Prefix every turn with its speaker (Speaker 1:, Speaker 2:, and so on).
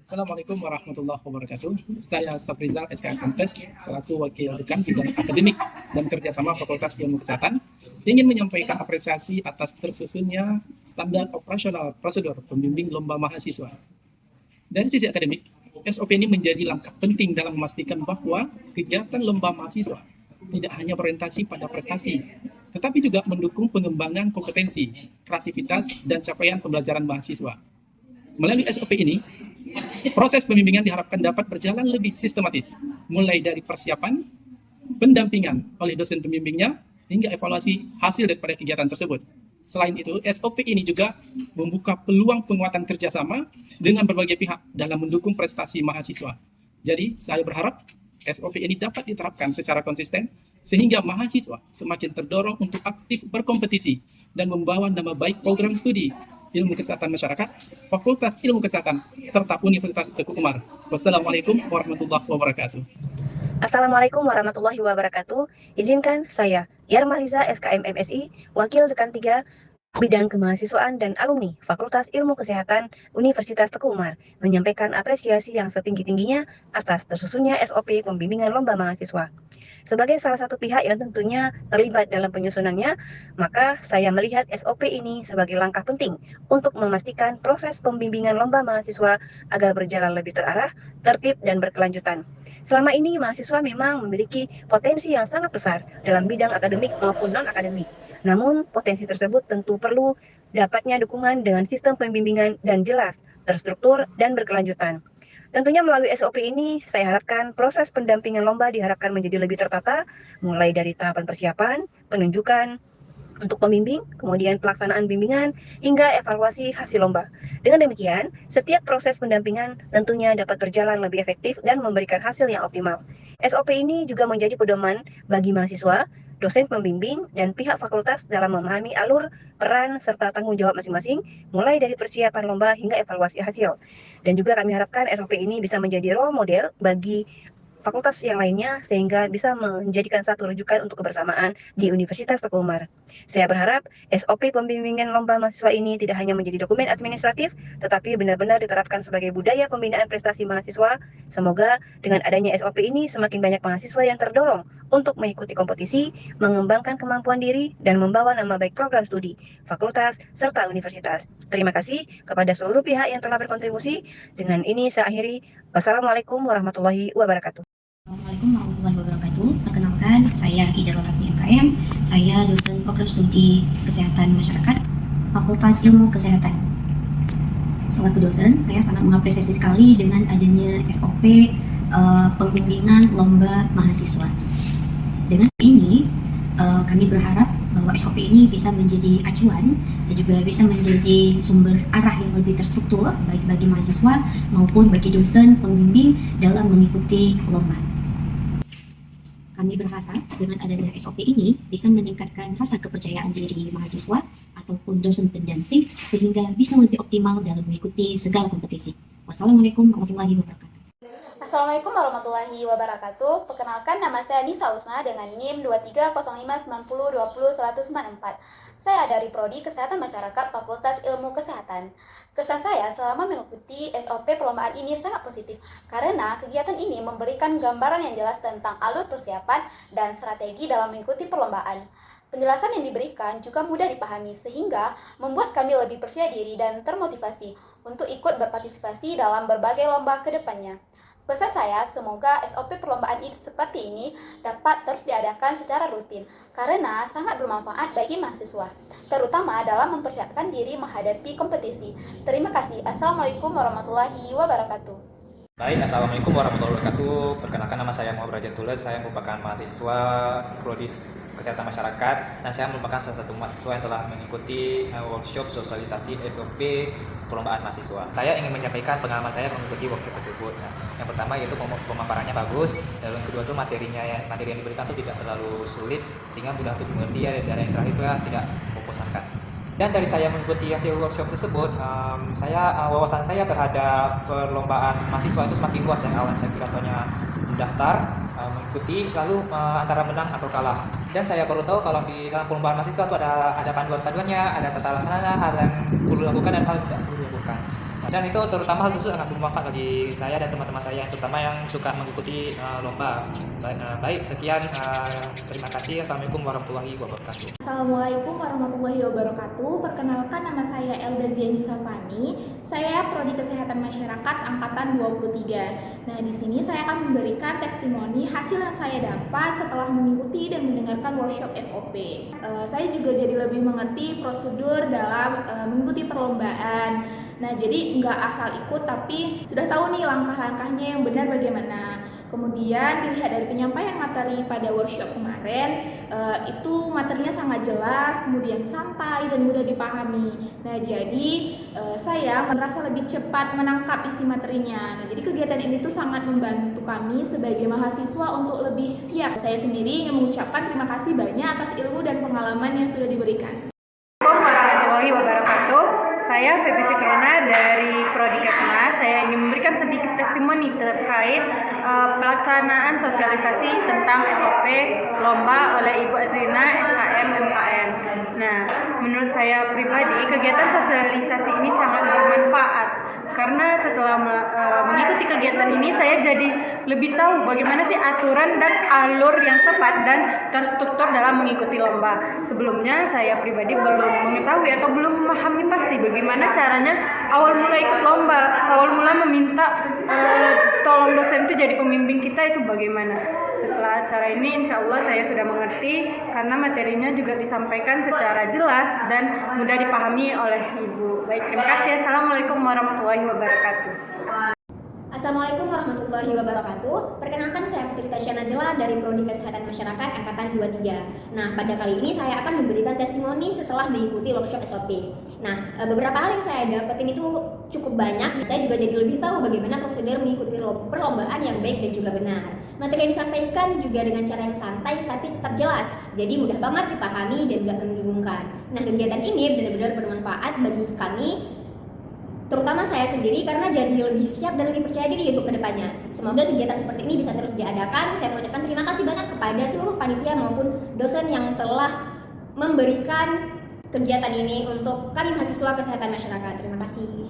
Speaker 1: Assalamualaikum warahmatullahi wabarakatuh. Saya Safrizal SKM Kampus, selaku Wakil Dekan Bidang Akademik dan Kerjasama Fakultas Ilmu Kesehatan, ingin menyampaikan apresiasi atas tersusunnya standar operasional prosedur pembimbing lomba mahasiswa. Dari sisi akademik, SOP ini menjadi langkah penting dalam memastikan bahwa kegiatan lomba mahasiswa tidak hanya berorientasi pada prestasi, tetapi juga mendukung pengembangan kompetensi, kreativitas, dan capaian pembelajaran mahasiswa. Melalui SOP ini, proses pembimbingan diharapkan dapat berjalan lebih sistematis, mulai dari persiapan, pendampingan oleh dosen pembimbingnya, hingga evaluasi hasil daripada kegiatan tersebut. Selain itu, SOP ini juga membuka peluang penguatan kerjasama dengan berbagai pihak dalam mendukung prestasi mahasiswa. Jadi, saya berharap SOP ini dapat diterapkan secara konsisten, sehingga mahasiswa semakin terdorong untuk aktif berkompetisi dan membawa nama baik program studi Ilmu Kesehatan Masyarakat, Fakultas Ilmu Kesehatan, serta Universitas Teguh Umar. Wassalamualaikum warahmatullahi wabarakatuh.
Speaker 2: Assalamualaikum warahmatullahi wabarakatuh. Izinkan saya, Yarmaliza SKM MSI, Wakil Dekan 3, Bidang Kemahasiswaan dan Alumni Fakultas Ilmu Kesehatan Universitas Teguh Umar, menyampaikan apresiasi yang setinggi-tingginya atas tersusunnya SOP pembimbingan lomba mahasiswa. Sebagai salah satu pihak yang tentunya terlibat dalam penyusunannya, maka saya melihat SOP ini sebagai langkah penting untuk memastikan proses pembimbingan lomba mahasiswa agar berjalan lebih terarah, tertib, dan berkelanjutan. Selama ini, mahasiswa memang memiliki potensi yang sangat besar dalam bidang akademik maupun non-akademik. Namun, potensi tersebut tentu perlu dapatnya dukungan dengan sistem pembimbingan dan jelas, terstruktur, dan berkelanjutan. Tentunya melalui SOP ini, saya harapkan proses pendampingan lomba diharapkan menjadi lebih tertata, mulai dari tahapan persiapan, penunjukan untuk pembimbing, kemudian pelaksanaan bimbingan, hingga evaluasi hasil lomba. Dengan demikian, setiap proses pendampingan tentunya dapat berjalan lebih efektif dan memberikan hasil yang optimal. SOP ini juga menjadi pedoman bagi mahasiswa, dosen pembimbing, dan pihak fakultas dalam memahami alur, peran, serta tanggung jawab masing-masing, mulai dari persiapan lomba hingga evaluasi hasil. Dan juga kami harapkan SOP ini bisa menjadi role model bagi fakultas yang lainnya sehingga bisa menjadikan satu rujukan untuk kebersamaan di Universitas Teguh Umar. Saya berharap SOP pembimbingan lomba mahasiswa ini tidak hanya menjadi dokumen administratif, tetapi benar-benar diterapkan sebagai budaya pembinaan prestasi mahasiswa. Semoga dengan adanya SOP ini semakin banyak mahasiswa yang terdorong untuk mengikuti kompetisi, mengembangkan kemampuan diri, dan membawa nama baik program studi, fakultas, serta universitas. Terima kasih kepada seluruh pihak yang telah berkontribusi. Dengan ini saya akhiri. Wassalamualaikum warahmatullahi wabarakatuh.
Speaker 3: Assalamualaikum warahmatullahi wabarakatuh. Perkenalkan, saya Ida Rolafni MKM. Saya dosen program studi Kesehatan Masyarakat, Fakultas Ilmu Kesehatan. Selaku dosen, saya sangat mengapresiasi sekali dengan adanya SOP pembimbingan lomba mahasiswa. Dengan ini, kami berharap bahwa SOP ini bisa menjadi acuan dan juga bisa menjadi sumber arah yang lebih terstruktur baik bagi mahasiswa maupun bagi dosen pembimbing dalam mengikuti lomba. Kami berharap dengan adanya SOP ini bisa meningkatkan rasa kepercayaan diri mahasiswa ataupun dosen pendamping sehingga bisa lebih optimal dalam mengikuti segala kompetisi. Wassalamualaikum warahmatullahi wabarakatuh.
Speaker 4: Assalamualaikum warahmatullahi wabarakatuh. Perkenalkan, nama saya Nisa Usna dengan NIM 230590201094. Saya dari Prodi Kesehatan Masyarakat Fakultas Ilmu Kesehatan. Kesan saya selama mengikuti SOP perlombaan ini sangat positif karena kegiatan ini memberikan gambaran yang jelas tentang alur persiapan dan strategi dalam mengikuti perlombaan. Penjelasan yang diberikan juga mudah dipahami sehingga membuat kami lebih percaya diri dan termotivasi untuk ikut berpartisipasi dalam berbagai lomba ke depannya. Pesan saya, semoga SOP perlombaan seperti ini dapat terus diadakan secara rutin karena sangat bermanfaat bagi mahasiswa, terutama dalam mempersiapkan diri menghadapi kompetisi. Terima kasih. Assalamualaikum warahmatullahi wabarakatuh.
Speaker 5: Baik, Assalamualaikum warahmatullahi wabarakatuh. Perkenalkan, nama saya Muhammad Rajatullah. Saya merupakan mahasiswa Prodi Kesehatan Masyarakat dan saya merupakan salah satu mahasiswa yang telah mengikuti workshop sosialisasi SOP perlombaan mahasiswa. Saya ingin menyampaikan pengalaman saya mengikuti workshop tersebut. Nah, yang pertama yaitu pemaparannya bagus, dan yang kedua itu materi yang diberikan itu tidak terlalu sulit sehingga mudah untuk dimengerti, dan yang terakhir itu tidak membosankan. Dan dari saya mengikuti hasil workshop tersebut, wawasan saya terhadap perlombaan mahasiswa itu semakin luas. Yang awal saya kira hanya mendaftar, mengikuti, lalu antara menang atau kalah. Dan saya baru tahu kalau di dalam perlombaan mahasiswa itu ada panduan-panduannya, ada tata laksana, hal yang perlu dilakukan dan hal yang tidak perlu dilakukan. Dan itu terutama hal tersebut sangat bermanfaat bagi saya dan teman-teman saya, terutama yang suka mengikuti lomba. Baik, sekian. Terima kasih. Assalamualaikum warahmatullahi wabarakatuh.
Speaker 6: Assalamualaikum warahmatullahi wabarakatuh. Perkenalkan, nama saya Elda Ziani Safani. Saya Prodi Kesehatan Masyarakat angkatan 23. Nah, di sini saya akan memberikan testimoni hasil yang saya dapat setelah mengikuti dan mendengarkan workshop SOP. Saya juga jadi lebih mengerti prosedur dalam mengikuti perlombaan. Nah, jadi nggak asal ikut, tapi sudah tahu nih langkah-langkahnya yang benar bagaimana. Kemudian dilihat dari penyampaian materi pada workshop kemarin, itu materinya sangat jelas, kemudian santai dan mudah dipahami. Nah, jadi saya merasa lebih cepat menangkap isi materinya. Nah, jadi kegiatan ini tuh sangat membantu kami sebagai mahasiswa untuk lebih siap. Saya sendiri ingin mengucapkan terima kasih banyak atas ilmu dan pengalaman yang sudah diberikan.
Speaker 7: Assalamualaikum warahmatullahi wabarakatuh. Saya Febi Fitrona dari Prodi Kesmas. Saya ingin memberikan sedikit testimoni terkait pelaksanaan sosialisasi tentang SOP lomba oleh Ibu Azrina SKM MKM. Nah, menurut saya pribadi kegiatan sosialisasi ini sangat bermanfaat karena setelah mengikuti kegiatan ini saya jadi lebih tahu bagaimana sih aturan dan alur yang tepat dan terstruktur dalam mengikuti lomba. Sebelumnya saya pribadi belum mengetahui atau belum memahami pasti bagaimana caranya awal mula ikut lomba, awal mula meminta tolong dosen itu jadi pembimbing kita itu bagaimana. Setelah acara ini insya Allah saya sudah mengerti karena materinya juga disampaikan secara jelas dan mudah dipahami oleh Ibu. Baik, terima kasih. Assalamualaikum warahmatullahi wabarakatuh.
Speaker 8: Assalamualaikum warahmatullahi wabarakatuh. Perkenalkan, saya Putri Tasyana Jela dari Prodi Kesehatan Masyarakat angkatan 23. Nah, pada kali ini saya akan memberikan testimoni setelah mengikuti workshop SOP. Nah, beberapa hal yang saya dapetin itu cukup banyak. Saya juga jadi lebih tahu bagaimana prosedur mengikuti perlombaan yang baik dan juga benar. Materi yang disampaikan juga dengan cara yang santai tapi tetap jelas. Jadi mudah banget dipahami dan gak membingungkan. Nah, kegiatan ini benar-benar bermanfaat bagi kami, terutama saya sendiri, karena jadi lebih siap dan lebih percaya diri untuk kedepannya. Semoga kegiatan seperti ini bisa terus diadakan. Saya mengucapkan terima kasih banyak kepada seluruh panitia maupun dosen yang telah memberikan kegiatan ini untuk kami mahasiswa kesehatan masyarakat. Terima kasih.